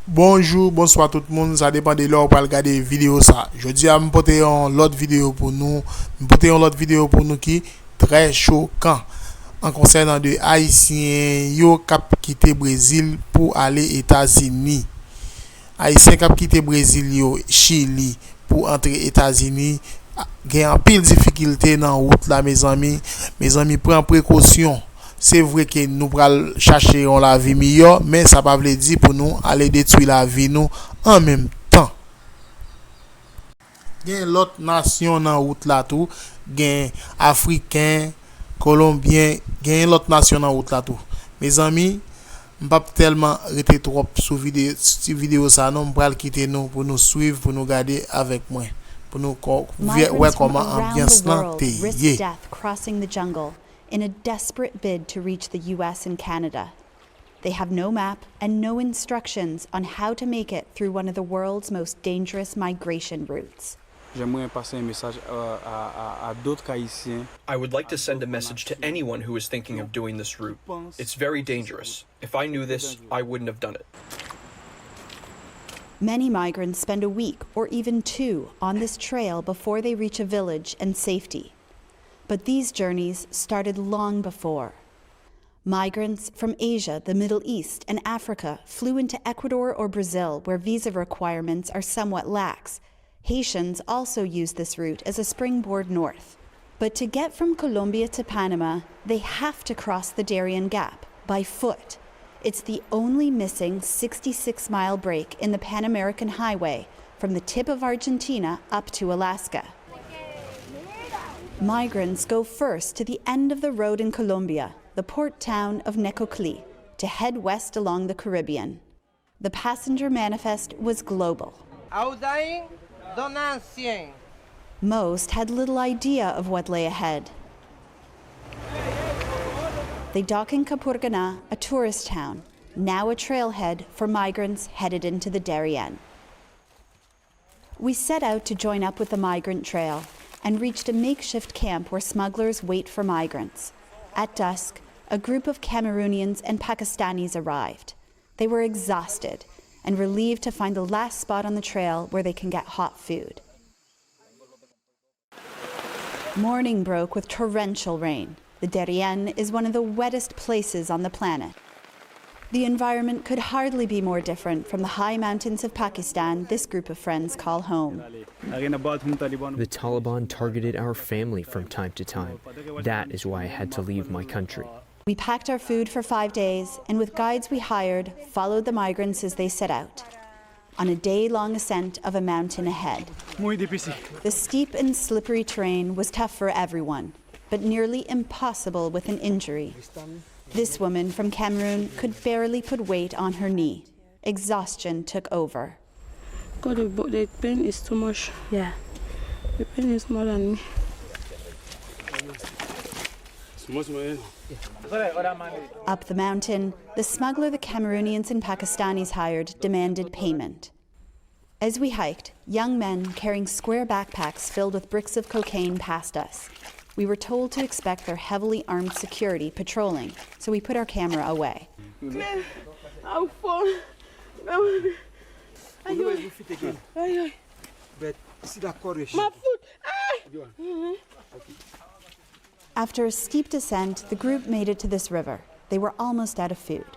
Bonjour, bonsoir tout le monde, ça dépend de l'heure pour regarder vidéo ça. Je dis à me porter l'autre vidéo pour nous, qui très choquant en concernant de haïtiens yo cap quitté Brésil pour aller États-Unis. Haïtiens cap quitté Brésil yo Chili pour entrer États-Unis. Gen en pile difficulté dans route là mes amis prend précaution. C'est vrai que nous pral chercher la vie meilleure, mais ça pas veut dire pour nous aller détruire la vie nous en même temps. Gen l'autre nation dans route là tout, gen africain, colombien, gen l'autre nation dans route là tout. Mes amis, m'pas tellement rester trop sur vidéo ça non, m'pral quitter nous pour nous suivre, pour nous garder avec moi, pour nous voir comment ambiance là t'est. Crossing the jungle in a desperate bid to reach the US and Canada. They have no map and no instructions on how to make it through one of the world's most dangerous migration routes. J'aimerais passer un message à d'autres Haïtiens. I would like to send a message to anyone who is thinking of doing this route. It's very dangerous. If I knew this, I wouldn't have done it. Many migrants spend a week or even 2 on this trail before they reach a village and safety. But these journeys started long before. Migrants from Asia, the Middle East, and Africa flew into Ecuador or Brazil, where visa requirements are somewhat lax. Haitians also use this route as a springboard north. But to get from Colombia to Panama, they have to cross the Darien Gap by foot. It's the only missing 66-mile break in the Pan American Highway from the tip of Argentina up to Alaska. Migrants go first to the end of the road in Colombia, the port town of Necoclí, to head west along the Caribbean. The passenger manifest was global. Most had little idea of what lay ahead. They dock in Capurganá, a tourist town, now a trailhead for migrants headed into the Darien. We set out to join up with the migrant trail and reached a makeshift camp where smugglers wait for migrants. At dusk, a group of Cameroonians and Pakistanis arrived. They were exhausted and relieved to find the last spot on the trail where they can get hot food. Morning broke with torrential rain. The Darien is one of the wettest places on the planet. The environment could hardly be more different from the high mountains of Pakistan this group of friends call home. The Taliban targeted our family from time to time. That is why I had to leave my country. We packed our food for 5 days, and with guides we hired, followed the migrants as they set out, on a day-long ascent of a mountain ahead. The steep and slippery terrain was tough for everyone, but nearly impossible with an injury. This woman from Cameroon could barely put weight on her knee. Exhaustion took over. God, the pain is too much. Yeah. The pain is more than me. Up the mountain, the smuggler the Cameroonians and Pakistanis hired demanded payment. As we hiked, young men carrying square backpacks filled with bricks of cocaine passed us. We were told to expect their heavily armed security patrolling, so we put our camera away. I'll fall. My foot. After a steep descent, the group made it to this river. They were almost out of food.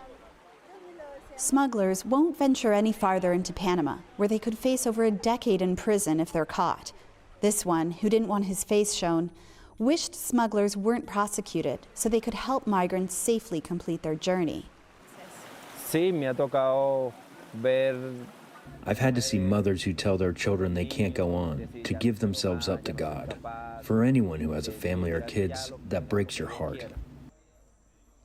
Smugglers won't venture any farther into Panama, where they could face over a decade in prison if they're caught. This one, who didn't want his face shown, wished smugglers weren't prosecuted so they could help migrants safely complete their journey. I've had to see mothers who tell their children they can't go on, to give themselves up to God. For anyone who has a family or kids, that breaks your heart.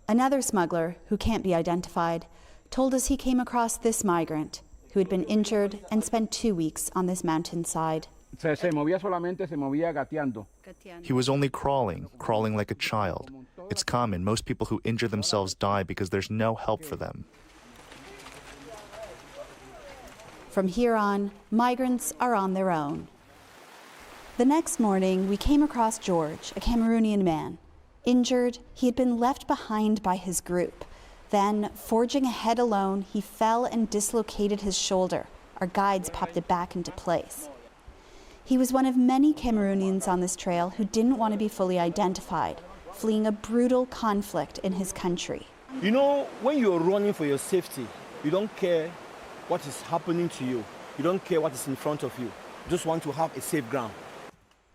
Another smuggler, who can't be identified, told us he came across this migrant who had been injured and spent 2 weeks on this mountainside. He was only crawling like a child. It's common. Most people who injure themselves die because there's no help for them. From here on, migrants are on their own. The next morning, we came across George, a Cameroonian man. Injured, he had been left behind by his group. Then, forging ahead alone, he fell and dislocated his shoulder. Our guides popped it back into place. He was one of many Cameroonians on this trail who didn't want to be fully identified, fleeing a brutal conflict in his country. You know, when you're running for your safety, you don't care what is happening to you. You don't care what is in front of you. You just want to have a safe ground.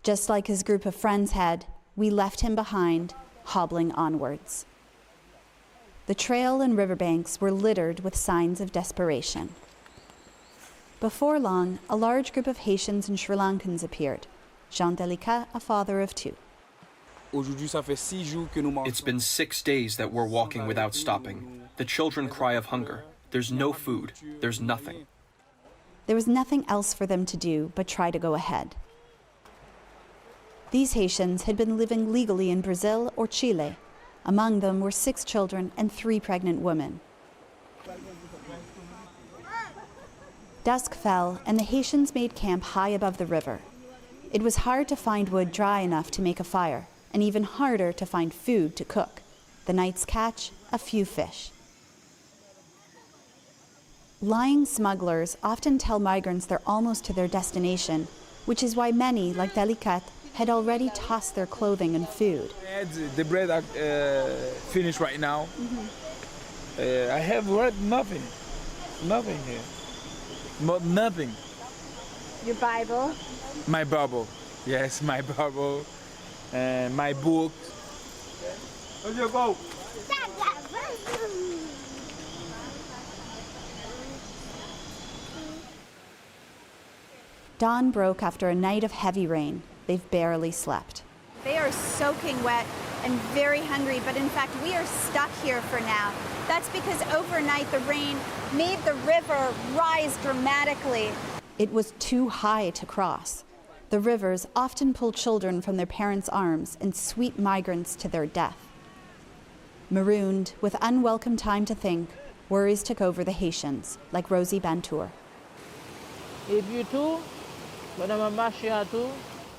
Just like his group of friends had, we left him behind, hobbling onwards. The trail and riverbanks were littered with signs of desperation. Before long, a large group of Haitians and Sri Lankans appeared. Jean Delicat, a father of two. It's been 6 days that we're walking without stopping. The children cry of hunger. There's no food. There's nothing. There was nothing else for them to do but try to go ahead. These Haitians had been living legally in Brazil or Chile. Among them were 6 children and 3 pregnant women. Dusk fell, and the Haitians made camp high above the river. It was hard to find wood dry enough to make a fire, and even harder to find food to cook. The night's catch, a few fish. Lying smugglers often tell migrants they're almost to their destination, which is why many, like Delicat, had already tossed their clothing and food. The bread are finished right now. I have nothing here. Nothing. Your Bible? My Bible. Yes, my Bible. And my book. Go. Dawn broke after a night of heavy rain. They've barely slept. They are soaking wet and very hungry, but in fact, we are stuck here for now. That's because overnight the rain made the river rise dramatically. It was too high to cross. The rivers often pull children from their parents' arms and sweep migrants to their death. Marooned, with unwelcome time to think, worries took over the Haitians, like Rosie Bantour.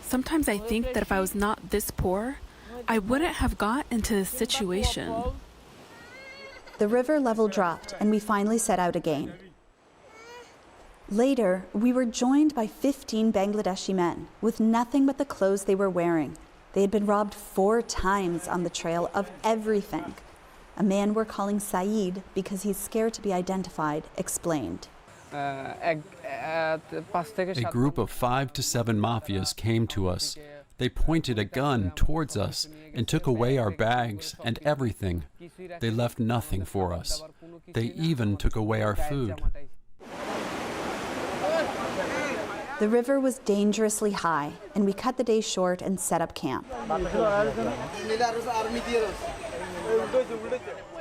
Sometimes I think that if I was not this poor, I wouldn't have got into this situation. The river level dropped, and we finally set out again. Later, we were joined by 15 Bangladeshi men with nothing but the clothes they were wearing. They had been robbed 4 times on the trail of everything. A man we're calling Saeed, because he's scared to be identified, explained. A group of 5 to 7 mafias came to us. They pointed a gun towards us and took away our bags and everything. They left nothing for us. They even took away our food. The river was dangerously high, and we cut the day short and set up camp.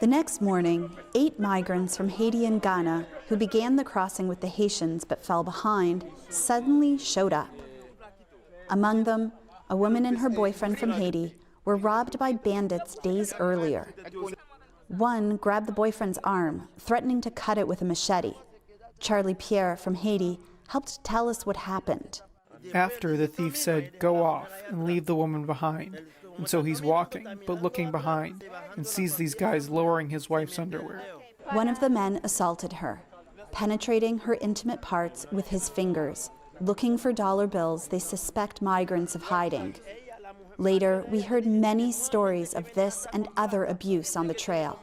The next morning, 8 migrants from Haiti and Ghana, who began the crossing with the Haitians but fell behind, suddenly showed up. Among them, a woman and her boyfriend from Haiti were robbed by bandits days earlier. One grabbed the boyfriend's arm, threatening to cut it with a machete. Charlie Pierre from Haiti helped tell us what happened. After, the thief said, "Go off and leave the woman behind." And so he's walking, but looking behind, and sees these guys lowering his wife's underwear. One of the men assaulted her, penetrating her intimate parts with his fingers, looking for dollar bills they suspect migrants of hiding. Later, we heard many stories of this and other abuse on the trail.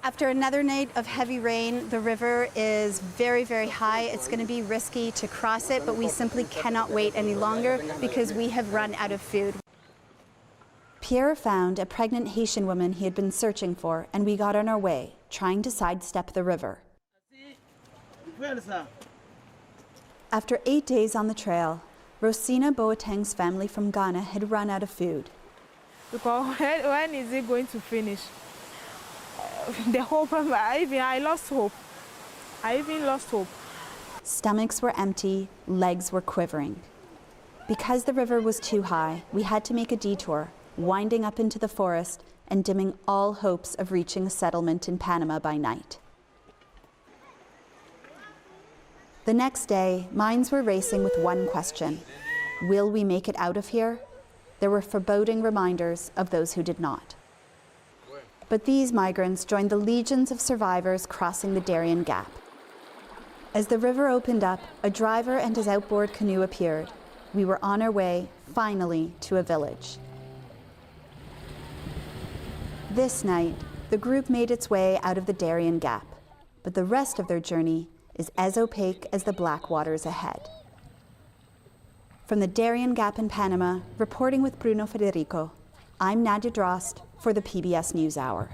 After another night of heavy rain, the river is very, very high. It's going to be risky to cross it, but we simply cannot wait any longer because we have run out of food. Pierre found a pregnant Haitian woman he had been searching for, and we got on our way, trying to sidestep the river. After 8 days on the trail, Rosina Boateng's family from Ghana had run out of food. Because when is it going to finish? The hope, I lost hope. I even lost hope. Stomachs were empty, legs were quivering. Because the river was too high, we had to make a detour, winding up into the forest and dimming all hopes of reaching a settlement in Panama by night. The next day, minds were racing with one question: will we make it out of here? There were foreboding reminders of those who did not. But these migrants joined the legions of survivors crossing the Darien Gap. As the river opened up, a driver and his outboard canoe appeared. We were on our way, finally, to a village. This night, the group made its way out of the Darien Gap, but the rest of their journey is as opaque as the black waters ahead. From the Darien Gap in Panama, reporting with Bruno Federico, I'm Nadia Drost for the PBS NewsHour.